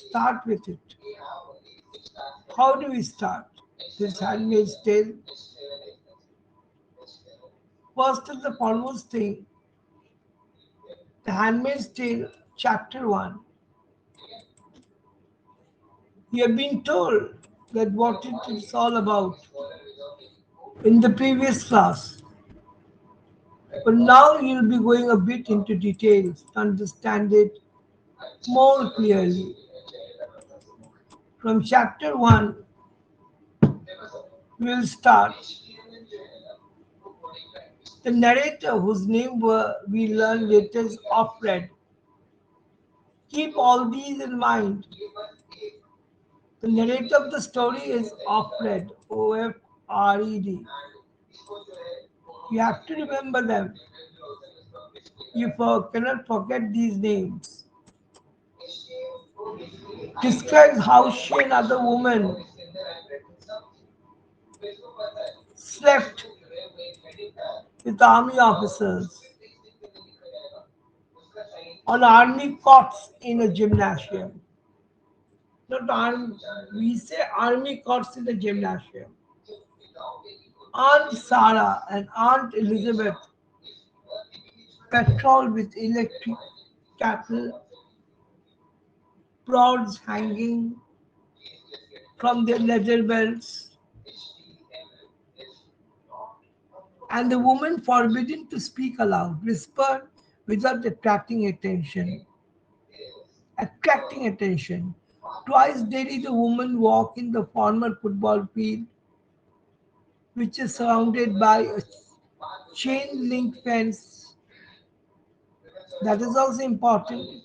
start with it. How do we start this Handmaid's Tale? First and the foremost thing, the Handmaid's Tale, Chapter 1. You have been told that what it is all about in the previous class. But now you'll be going a bit into details to understand it more clearly. From chapter 1, we'll start. The narrator, whose name we learn later is Offred. Keep all these in mind. The narrator of the story is Offred, Ofred. You have to remember them. You cannot forget these names. Describes how she and other women slept with army officers on army cots in a gymnasium. Not army, we say army cots in a gymnasium. Aunt Sarah and Aunt Elizabeth patrolled with electric cattle prods hanging from their leather belts, and the woman forbidden to speak aloud, whispered without attracting attention. Twice daily the woman walked in the former football field, which is surrounded by a chain link fence. That is also important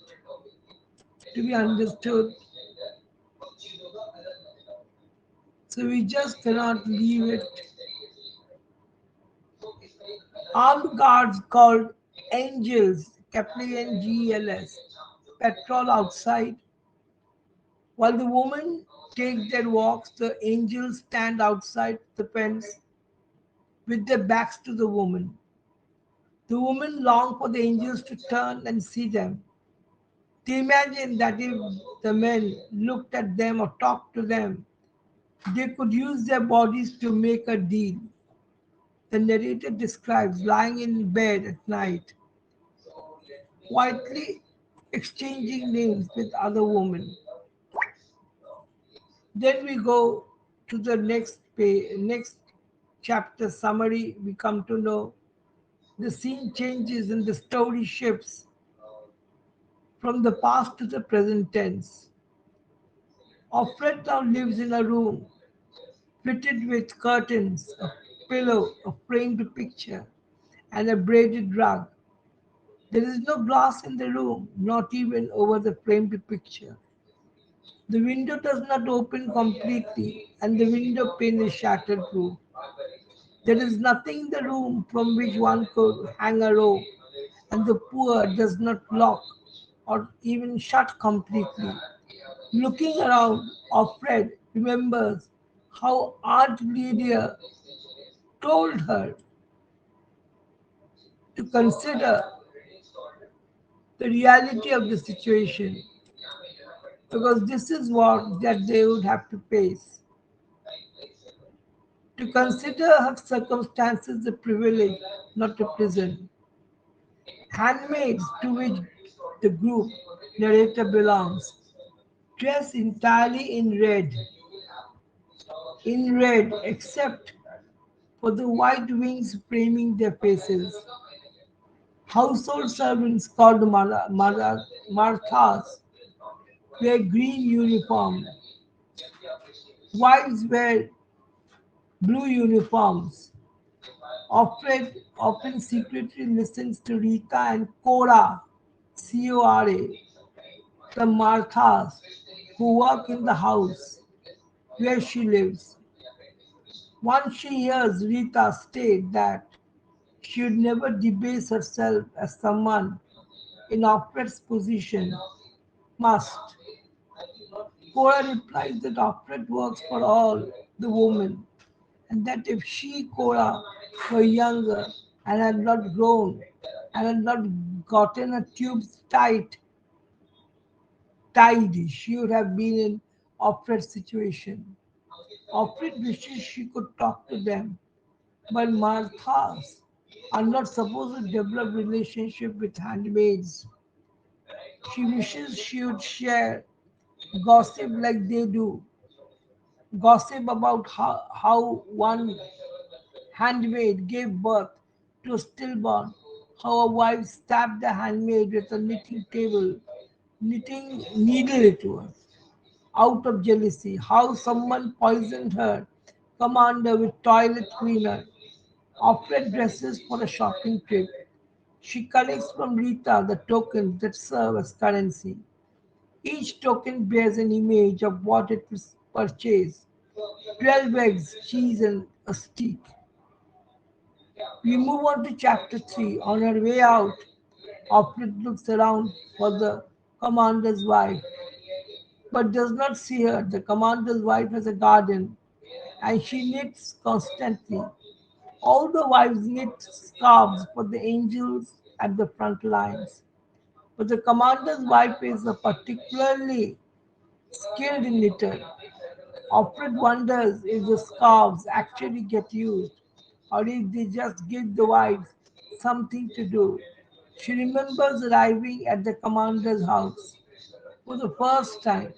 to be understood. So we just cannot leave it. Armed guards called angels, Angels, patrol outside. While the women take their walks, the angels stand outside the fence with their backs to the woman. The women long for the angels to turn and see them. They imagine that if the men looked at them or talked to them, they could use their bodies to make a deal. The narrator describes lying in bed at night, quietly exchanging names with other women. Then we go to the next page, next chapter summary. We come to know the scene changes and the story shifts from the past to the present tense. Offred now lives in a room fitted with curtains, a pillow, a framed picture, and a braided rug. There is no glass in the room, not even over the framed picture. The window does not open completely, and the window pane is shatterproof. There is nothing in the room from which one could hang a rope, and the door does not lock or even shut completely. Looking around, Alfred remembers how Aunt Lydia told her to consider the reality of the situation because this is what that they would have to face. To consider her circumstances a privilege, not a prison. Handmaids to which the group narrator belongs, dress entirely in red except for the white wings framing their faces. Household servants called Marthas wear green uniform. Wives wear blue uniforms. Alfred often secretly listens to Rita and Cora, Cora, the Marthas who work in the house where she lives. Once she hears Rita state that she would never debase herself as someone in Alfred's position must. Cora replies that Alfred works for all the women and that if she, Cora, were younger and had not grown and had not gotten her tubes tight, tidy she would have been in Alfred's situation. Alfred wishes she could talk to them, but Marthas are not supposed to develop relationship with handmaids. She wishes she would share gossip like they do. Gossip about how one handmaid gave birth to a stillborn, how a wife stabbed the handmaid with a knitting needle it was, out of jealousy, how someone poisoned her commander with toilet cleaner. Offred dresses for a shopping trip. She collects from Rita the tokens that serve as currency. Each token bears an image of what it was purchased: 12 eggs, cheese, and a steak. We move on to chapter 3. On her way out, Offred looks around for the commander's wife, but does not see her. The commander's wife has a garden and she knits constantly. All the wives knit scarves for the angels at the front lines. But the commander's wife is a particularly skilled knitter. Alfred wonders if the scarves actually get used or if they just give the wives something to do. She remembers arriving at the commander's house for the first time.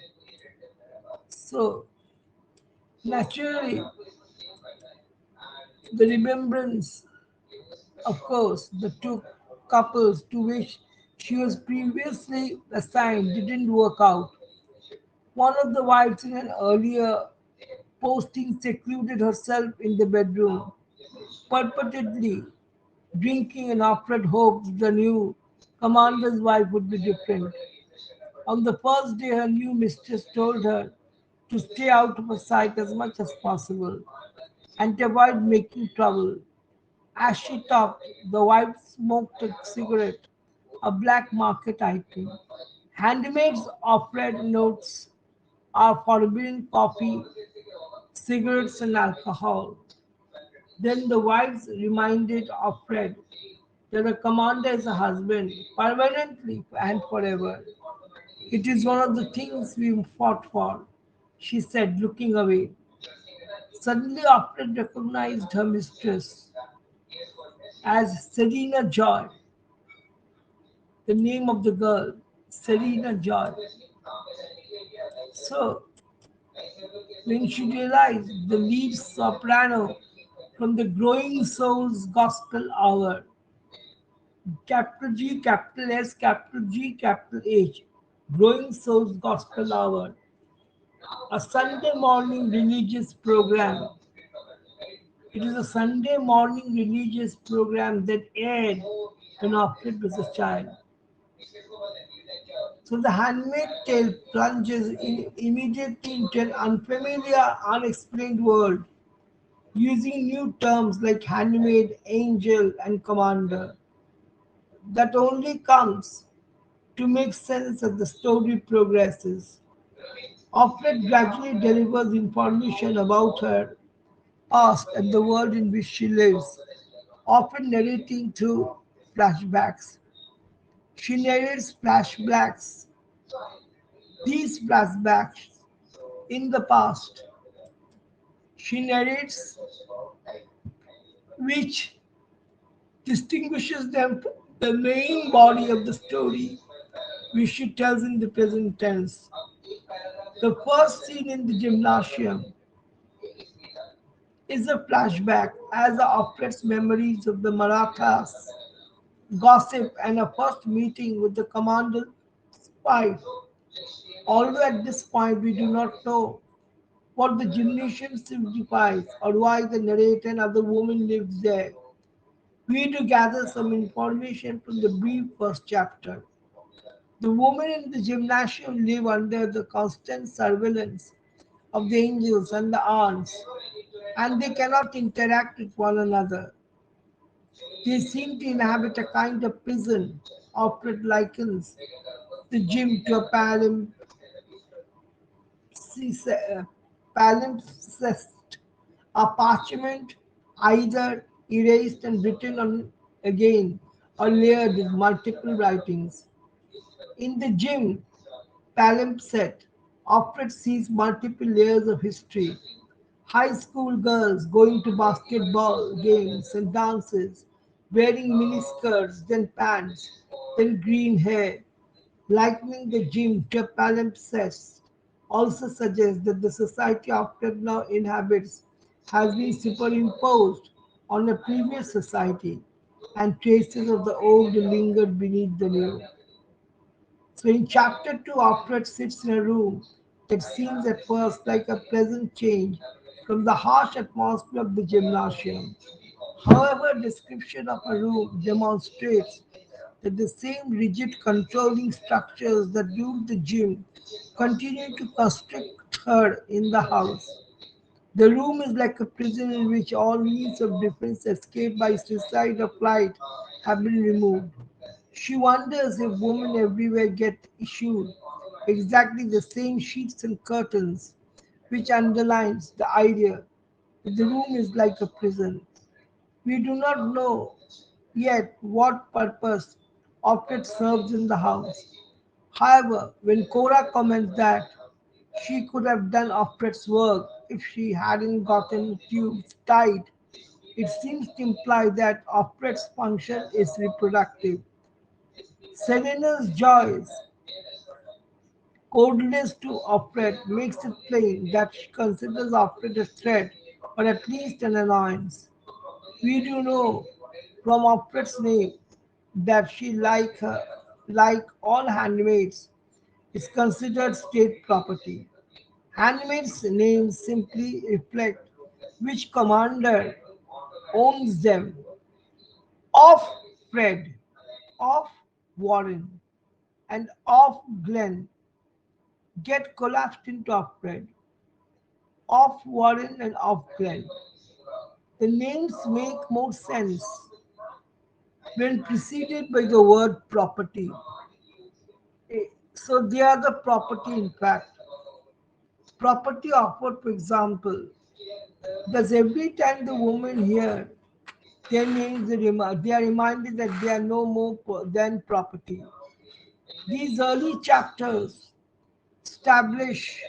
So, naturally, the remembrance, of course, the two couples to which she was previously assigned didn't work out. One of the wives in an earlier posting secluded herself in the bedroom, purportedly drinking, and offered hoped the new commander's wife would be different. On the first day, her new mistress told her to stay out of her sight as much as possible and to avoid making trouble. As she talked, the wife smoked a cigarette, a black market item. Handmaids offered notes are forbidden coffee, cigarettes, and alcohol. Then the wives reminded of Fred that the commander is a husband, permanently and forever. It is one of the things we fought for, she said, looking away. Suddenly, Alfred recognized her mistress as Serena Joy, the name of the girl, Serena Joy. So, when she realized the lead soprano from the Growing Souls Gospel Hour, capital G, capital S, capital G, capital H, Growing Souls Gospel Hour, a Sunday morning religious program. It is a Sunday morning religious program that aired when Alfred was a child. So the handmaid tale plunges immediately into an unfamiliar, unexplained world, using new terms like handmaid, angel, and commander that only comes to make sense as the story progresses. Alfred gradually delivers information about her past and the world in which she lives, often narrating through flashbacks. She narrates flashbacks, these flashbacks in the past. She narrates which distinguishes them from the main body of the story, which she tells in the present tense. The first scene in the gymnasium is a flashback as Alfred's memories of the Marathas, gossip, and a first meeting with the commander's wife. Although at this point we do not know what the gymnasium signifies or why the narrator and other woman lives there, we do gather some information from the brief first chapter. The women in the gymnasium live under the constant surveillance of the angels and the aunts, and they cannot interact with one another. They seem to inhabit a kind of prison. Alfred likens the gym to a palimpsest, a parchment either erased and written on again or layered with multiple writings. In the gym, palimpsest, Offred sees multiple layers of history. High school girls going to basketball games and dances, wearing miniskirts, then pants, then green hair. Likening the gym to a palimpsest also suggests that the society Offred now inhabits has been superimposed on a previous society, and traces of the old lingered beneath the new. So in chapter 2, Alfred sits in a room that seems at first like a pleasant change from the harsh atmosphere of the gymnasium. However, description of a room demonstrates that the same rigid controlling structures that ruled the gym continue to constrict her in the house. The room is like a prison in which all means of defense, escape by suicide or flight, have been removed. She wonders if women everywhere get issued exactly the same sheets and curtains, which underlines the idea that the room is like a prison. We do not know yet what purpose Optet serves in the house. However, when Cora comments that she could have done Optet's work if she hadn't gotten tubes tied, it seems to imply that Optet's function is reproductive. Serena's joys, coldness to Opret makes it plain that she considers Opret a threat or at least an annoyance. We do know from Opret's name that she, like all handmaids, is considered state property. Handmaids' names simply reflect which commander owns them. Of Fred, of Warren, and of Glenn get collapsed into Offred, of Warren and of Glenn. The names make more sense when preceded by the word property. So they are the property in fact. Property offered, for example, thus every time the women hear their names, they are reminded that they are no more than property. These early chapters establish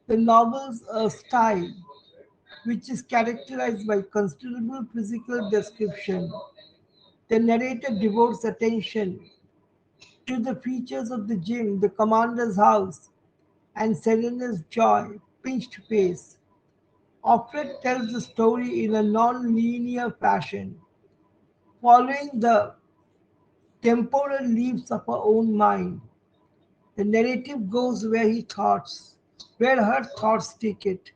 the novel's style, which is characterized by considerable physical description. The narrator devotes attention to the features of the gym, the commander's house, and Serena's joy, pinched face. Offred tells the story in a non-linear fashion, following the temporal leaps of her own mind. The narrative goes where her thoughts take it,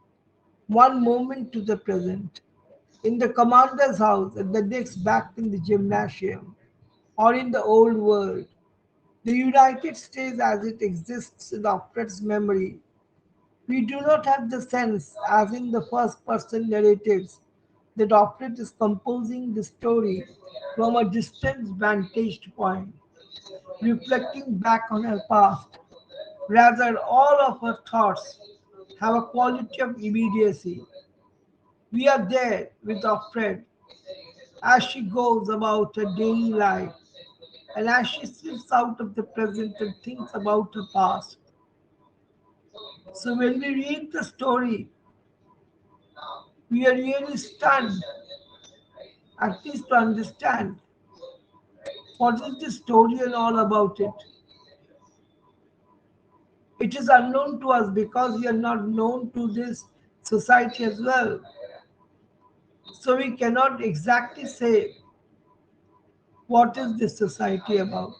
one moment to the present, in the commander's house, and the next back in the gymnasium, or in the old world. The United States as it exists in Alfred's memory. We do not have the sense, as in the first person narratives, that Alfred is composing the story from a distant vantage point, reflecting back on her past. Rather, all of her thoughts have a quality of immediacy. We are there with Alfred as she goes about her daily life and as she slips out of the present and thinks about her past. So when we read the story, we are really stunned, at least to understand what is the story and all about it. It is unknown to us because we are not known to this society as well. So we cannot exactly say what is this society about.